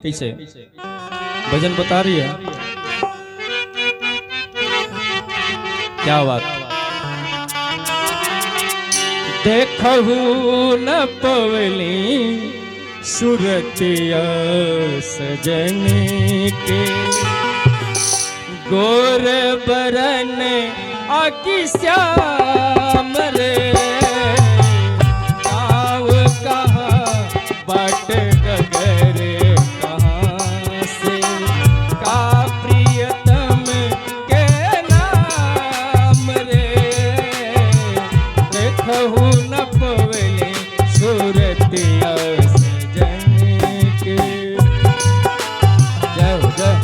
कैसे भजन बता रही है क्या बात। देखहु न पवली सुरतिया सजन के गोर बरन आकी श्याम रे गाँव कहाँ बाट गगर कहाँ से का प्रियतम के नाम रे देखहु न पवले सूरतिया सजन के। जय हो जय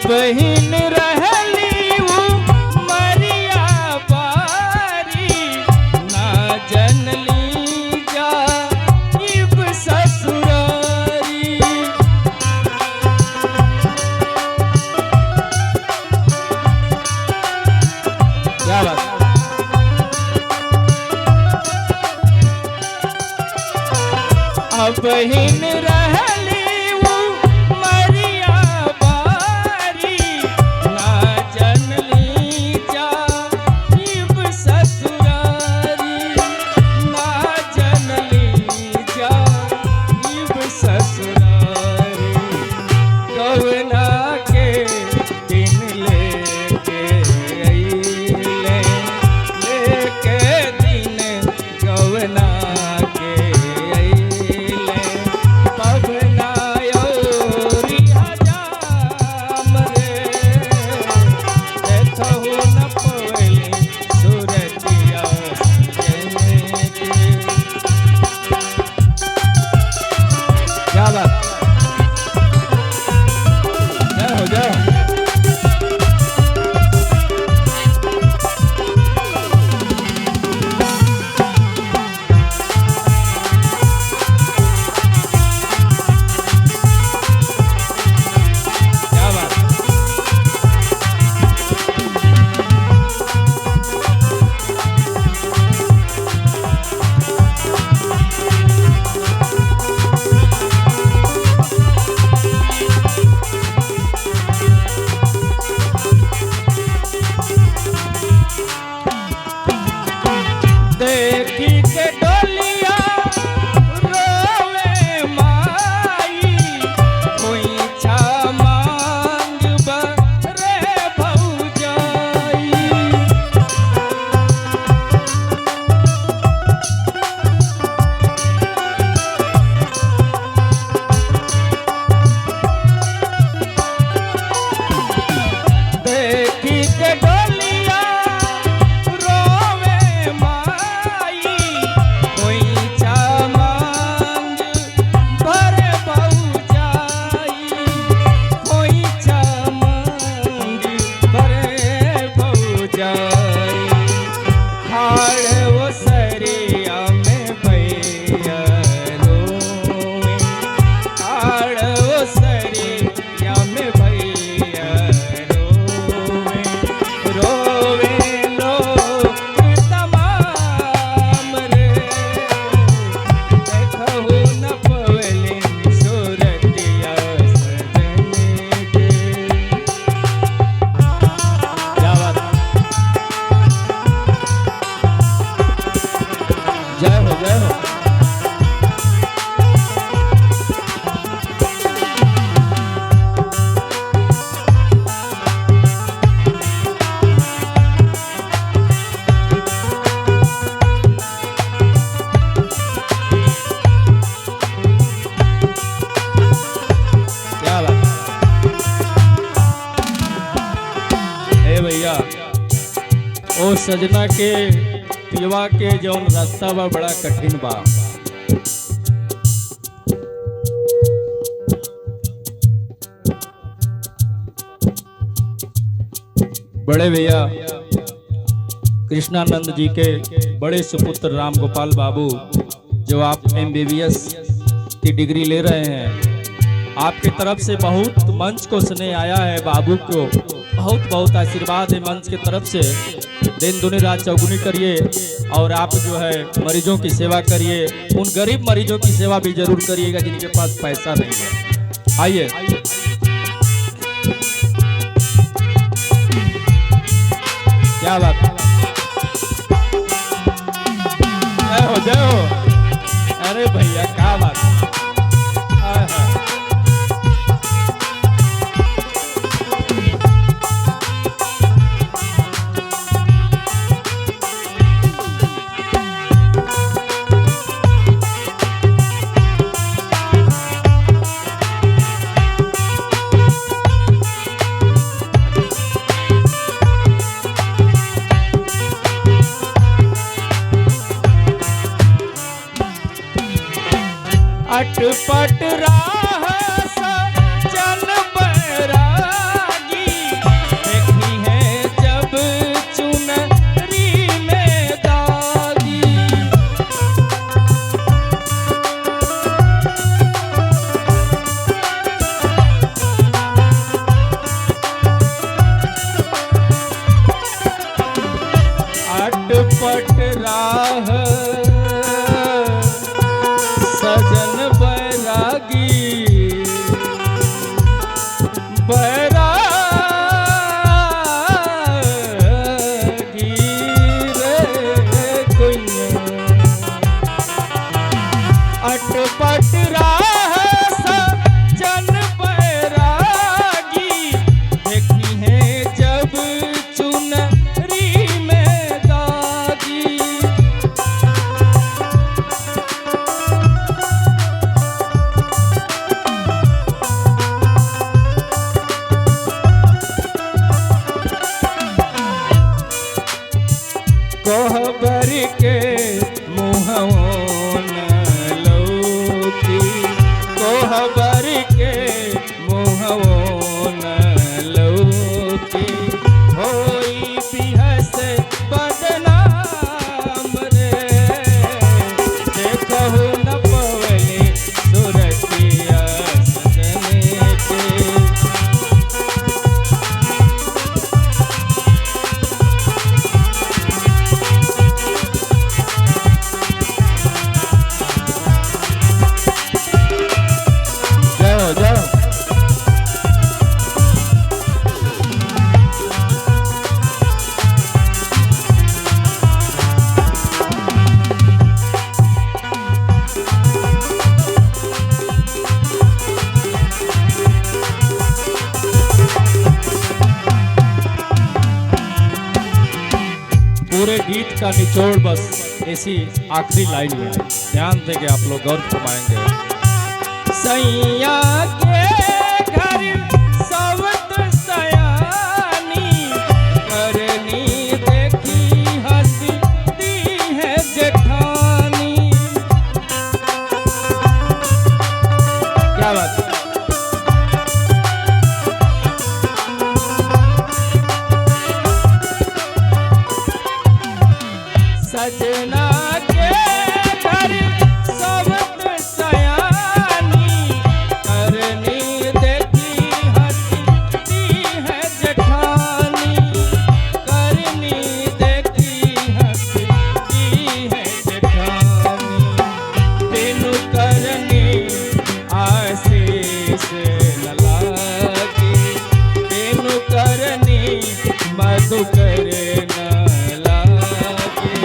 बहिन रहली मरिया बारी ना जनली जा इब ससुरारी क्या बात। बहिन रहली ओ सजना के पिलवा के जौन रास्ता बा बड़ा कठिन बा। बड़े भैया कृष्णानंद जी के बड़े सुपुत्र राम गोपाल बाबू, जो आप MBBS की डिग्री ले रहे हैं, आपकी तरफ से बहुत मंच को स्नेह आया है। बाबू को बहुत बहुत आशीर्वाद है मंच की तरफ से। दिन दुनी रात चौगुनी करिए और आप जो है मरीजों की सेवा करिए। उन गरीब मरीजों की सेवा भी जरूर करिएगा जिनके पास पैसा नहीं है। आइए क्या बात, जय हो जय हो। अरे भैया क्या बात, अटपट राह सजन बैरागी, देखी है जब चुनरी में दागी। अटपट राह सजन बैरागी, बैरागी रे कोइया। अटपट राह सजन बैरागी, देखी है जब चुनरी में दागी। कोहबर के मुँहवो न लौकी, कोहबर के मुँहवो न लौकी। होई बिहस बदनाम रे, देखहु न पवले सुरतिया सजन के। पूरे गीत का निचोड़ बस ऐसी आखिरी लाइन में है, ध्यान देंगे आप लोग, गौर फरमाएंगे। सैया के घर सवत सयानी, करनी देखी हंसती है जेठानी। क्या बात है? सजना के घर सवत सयानी, करनी देखी हंसती है जेठानी। करनी देखी हंसती है जेठानी, तेनु करनी आशीष न लागी। तेनु करनी मधुकर न लागी।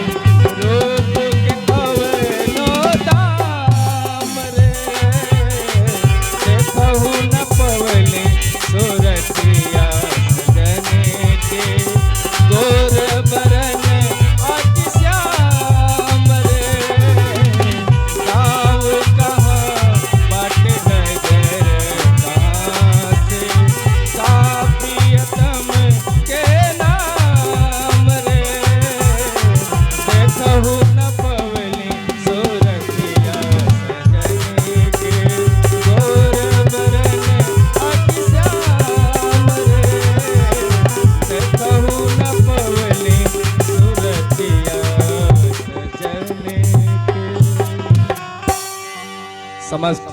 समस्त